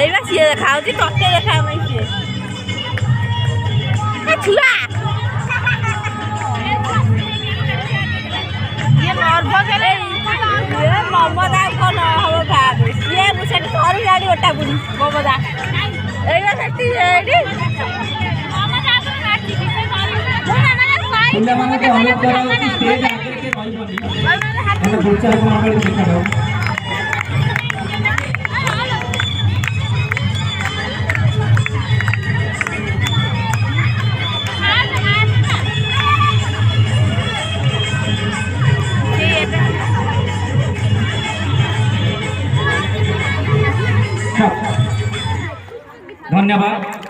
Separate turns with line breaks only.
ଏଇବା ସିଏ ଦେଖାଉଛି ତତେ ଦେଖା ନାହିଁ ସିଏ ଛୁଆ ମମତା କଣ ହବ ଭାବେ ସିଏ ସେଠି ସରିଲାଣି ଗୋଟା ବୁଢୀ ମମତା ଏଇବା ସେଠି ଏଇଠି
ପିଲାମାନଙ୍କୁ ଅନୁରୋଧ କରାଯାଉଛି ଷ୍ଟେଜ ଆଗରେ କିଏ ରହିବନି ଆମେ ବୁଚାର ମଣ୍ଡଳୀ ଦେଖାଯାଉ धन्यवाद।